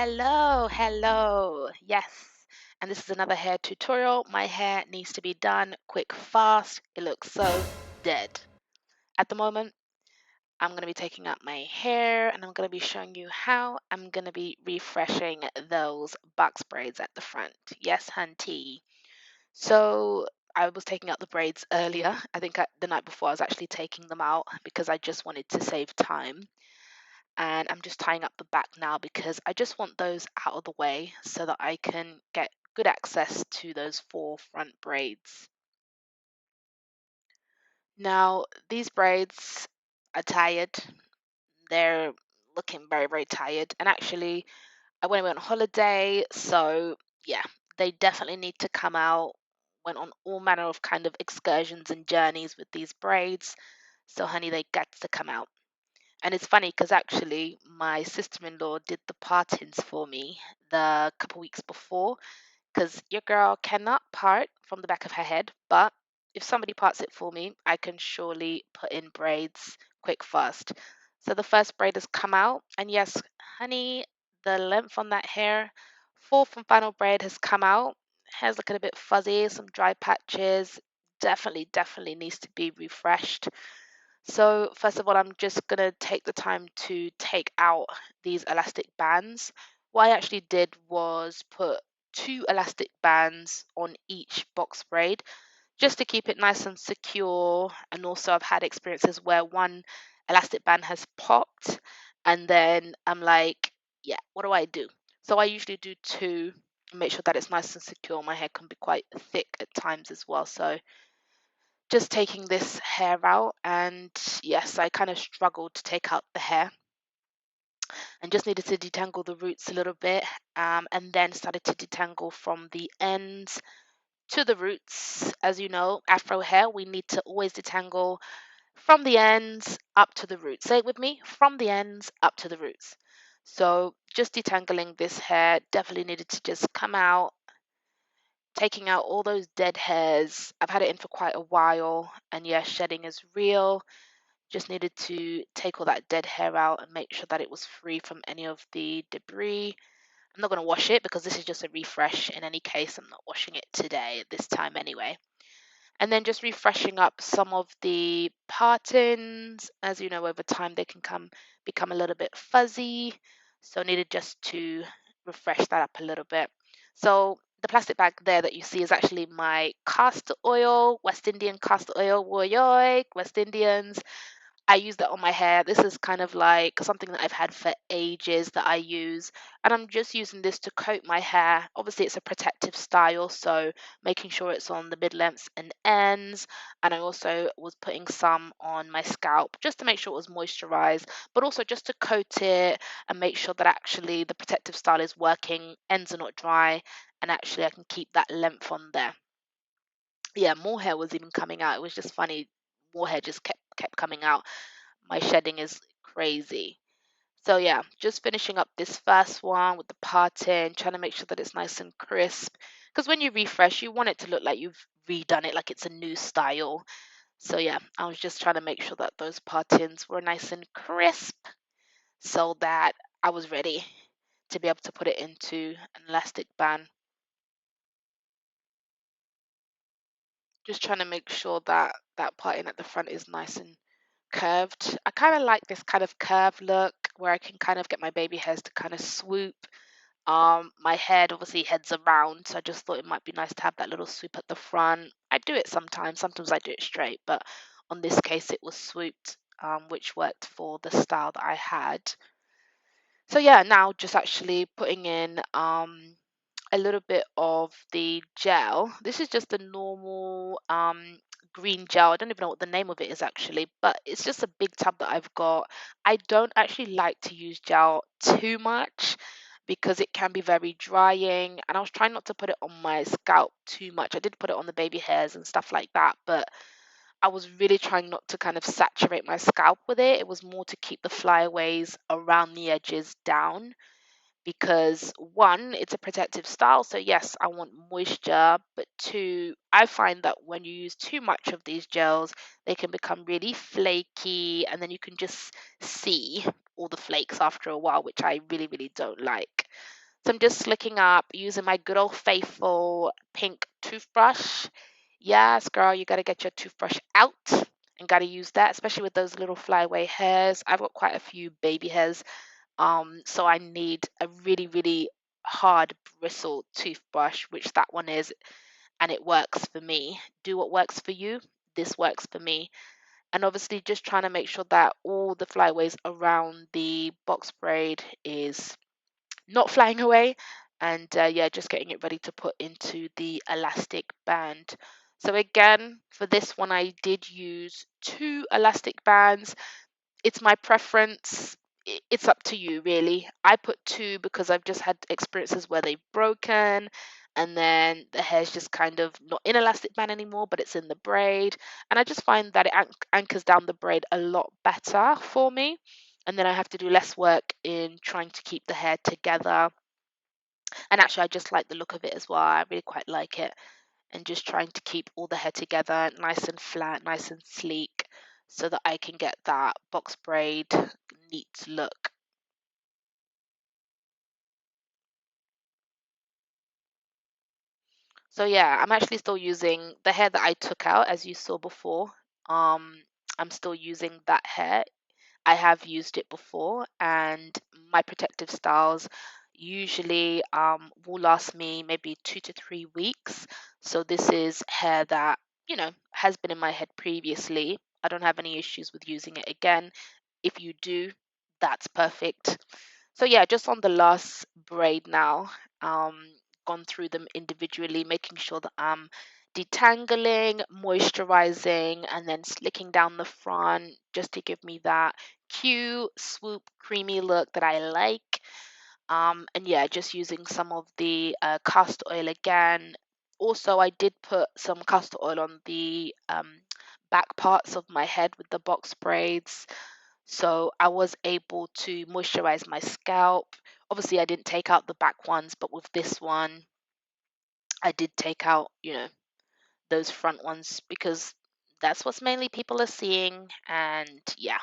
Hello, hello. Yes. And this is another hair tutorial. My hair needs to be done quick, fast. It looks so dead. At the moment, I'm going to be taking out my hair and I'm going to be showing you how I'm going to be refreshing those box braids at the front. Yes, hunty. So I was taking out the braids earlier. I think the night before I was actually taking them out because I just wanted to save time, and I'm just tying up the back now because I just want those out of the way so that I can get good access to those four front braids. Now, these braids are tired. They're looking very, very tired. And actually, I went on holiday, so yeah, they definitely need to come out. Went on all manner of kind of excursions and journeys with these braids. So, honey, they got to come out. And it's funny because actually my sister-in-law did the partings for me the couple weeks before, because your girl cannot part from the back of her head, but if somebody parts it for me, I can surely put in braids quick fast. So the first braid has come out, and yes, honey, the length on that hair, fourth and final braid has come out. Hair's looking a bit fuzzy, some dry patches. Definitely needs to be refreshed. So first of all, I'm just gonna take the time to take out these elastic bands. What I actually did was put two elastic bands on each box braid just to keep it nice and secure. And also I've had experiences where one elastic band has popped and then I'm like, yeah, what do I do? So I usually do two, make sure that it's nice and secure. My hair can be quite thick at times as well. So just taking this hair out, and yes, I kind of struggled to take out the hair and just needed to detangle the roots a little bit, and then started to detangle from the ends to the roots. As you know, afro hair, we need to always detangle from the ends up to the roots. Say it with me, from the ends up to the roots. So just detangling this hair, definitely needed to just come out, taking out all those dead hairs. I've had it in for quite a while, and yeah, shedding is real. Just needed to take all that dead hair out and make sure that it was free from any of the debris. I'm not going to wash it because this is just a refresh in any case. I'm not washing it today at this time anyway. And then just refreshing up some of the partings. As you know, over time they can become a little bit fuzzy. So needed just to refresh that up a little bit. So the plastic bag there that you see is actually my castor oil, West Indian castor oil, woyoik, West Indians. I use that on my hair. This is kind of like something that I've had for ages that I use, and I'm just using this to coat my hair. Obviously, it's a protective style, so making sure it's on the mid lengths and ends. And I also was putting some on my scalp just to make sure it was moisturized, but also just to coat it and make sure that actually the protective style is working, ends are not dry, and actually I can keep that length on there. Yeah, more hair was even coming out. It was just funny. More hair just kept coming out. My shedding is crazy. So yeah, just finishing up this first one with the parting, trying to make sure that it's nice and crisp. Because when you refresh, you want it to look like you've redone it, like it's a new style. So yeah, I was just trying to make sure that those partings were nice and crisp so that I was ready to be able to put it into an elastic band. Just trying to make sure that that parting at the front is nice and curved. I kind of like this kind of curved look where I can kind of get my baby hairs to kind of swoop. My head obviously heads around, so I just thought it might be nice to have that little swoop at the front. I do it sometimes. Sometimes I do it straight, but on this case it was swooped, which worked for the style that I had. So yeah, now just actually putting in a little bit of the gel. This is just a normal green gel. I don't even know what the name of it is actually, but it's just a big tub that I've got. I don't actually like to use gel too much because it can be very drying, and I was trying not to put it on my scalp too much. I did put it on the baby hairs and stuff like that, but I was really trying not to kind of saturate my scalp with it. It was more to keep the flyaways around the edges down. because one, it's a protective style. So, yes, I want moisture, but two, I find that when you use too much of these gels, they can become really flaky, and then you can just see all the flakes after a while, which I really, really don't like. So I'm just slicking up using my good old faithful pink toothbrush. Yes, girl, you got to get your toothbrush out and got to use that, especially with those little flyaway hairs. I've got quite a few baby hairs, so I need a really, really hard bristle toothbrush, which that one is, and it works for me. Do what works for you. This works for me. And obviously, just trying to make sure that all the flyaways around the box braid is not flying away, and yeah, just getting it ready to put into the elastic band. So again, for this one I did use two elastic bands. It's my preference. It's up to you, really. I put two because I've just had experiences where they've broken, and then the hair's just kind of not in elastic band anymore, but it's in the braid, and I just find that it anchors down the braid a lot better for me, and then I have to do less work in trying to keep the hair together. And actually, I just like the look of it as well. I really quite like it. And just trying to keep all the hair together, nice and flat, nice and sleek, so that I can get that box braid neat look. So yeah, I'm actually still using the hair that I took out, as you saw before. Um, I'm still using that hair. I have used it before, and my protective styles usually will last me maybe 2 to 3 weeks. So this is hair that, has been in my head previously. I don't have any issues with using it again. If you do, that's perfect. So yeah, just on the last braid now, gone through them individually, making sure that I'm detangling, moisturizing, and then slicking down the front just to give me that cute, swoop, creamy look that I like. And yeah, just using some of the castor oil again. Also, I did put some castor oil on the back parts of my head with the box braids. So I was able to moisturize my scalp. Obviously, I didn't take out the back ones, but with this one, I did take out, those front ones because that's what's mainly people are seeing. And yeah,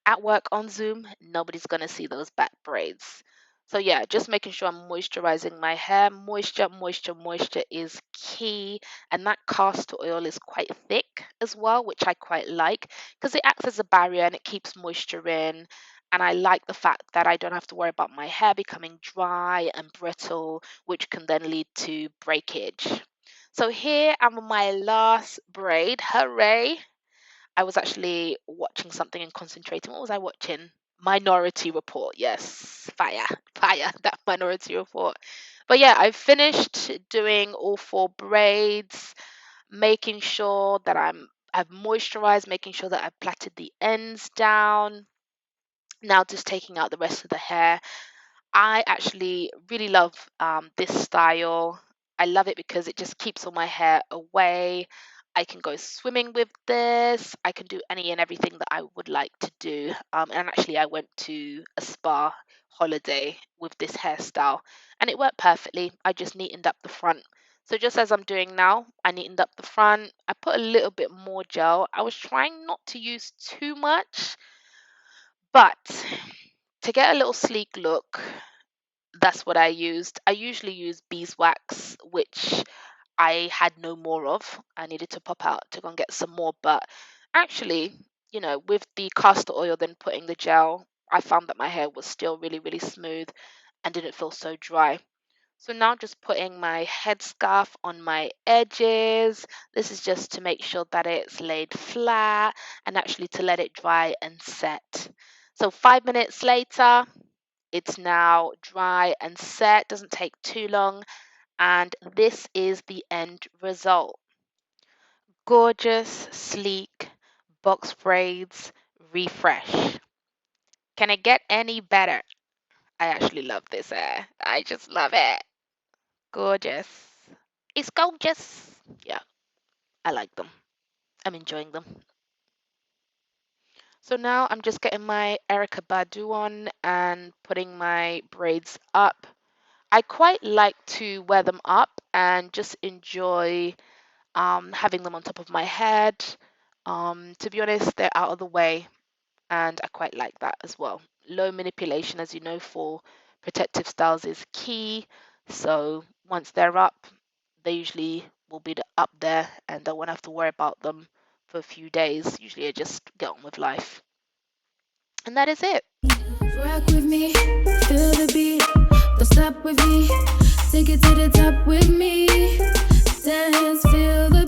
at work on Zoom, nobody's going to see those back braids. So, yeah, just making sure I'm moisturizing my hair. Moisture, moisture, moisture is key. And that castor oil is quite thick as well, which I quite like because it acts as a barrier and it keeps moisture in. And I like the fact that I don't have to worry about my hair becoming dry and brittle, which can then lead to breakage. So, here I'm on my last braid. Hooray! I was actually watching something and concentrating. What was I watching? Minority Report. Yes, fire, fire, that Minority Report. But yeah, I finished doing all four braids, making sure that I've moisturized, making sure that I've plaited the ends down. Now just taking out the rest of the hair. I actually really love this style. I love it because it just keeps all my hair away. I can go swimming with this. I can do any and everything that I would like to do. And actually, I went to a spa holiday with this hairstyle and it worked perfectly. I just neatened up the front. So, just as I'm doing now, I neatened up the front. I put a little bit more gel. I was trying not to use too much, but to get a little sleek look, that's what I used. I usually use beeswax, which I had no more of. I needed to pop out to go and get some more. But actually, with the castor oil, then putting the gel, I found that my hair was still really, really smooth and didn't feel so dry. So now just putting my headscarf on my edges. This is just to make sure that it's laid flat and actually to let it dry and set. So 5 minutes later, it's now dry and set, doesn't take too long, and this is the end result. Gorgeous, sleek, box braids, refresh. Can it get any better? I actually love this hair. I just love it. Gorgeous. It's gorgeous. Yeah, I like them. I'm enjoying them. So now I'm just getting my Erica Badu on and putting my braids up. I quite like to wear them up and just enjoy having them on top of my head. To be honest, they're out of the way, and I quite like that as well. Low manipulation, as you know, for protective styles is key. So once they're up, they usually will be up there, and I won't have to worry about them for a few days. Usually, I just get on with life, and that is it. Rock with me, feel the beat, don't stop with me, take it to the top with me, dance, feel the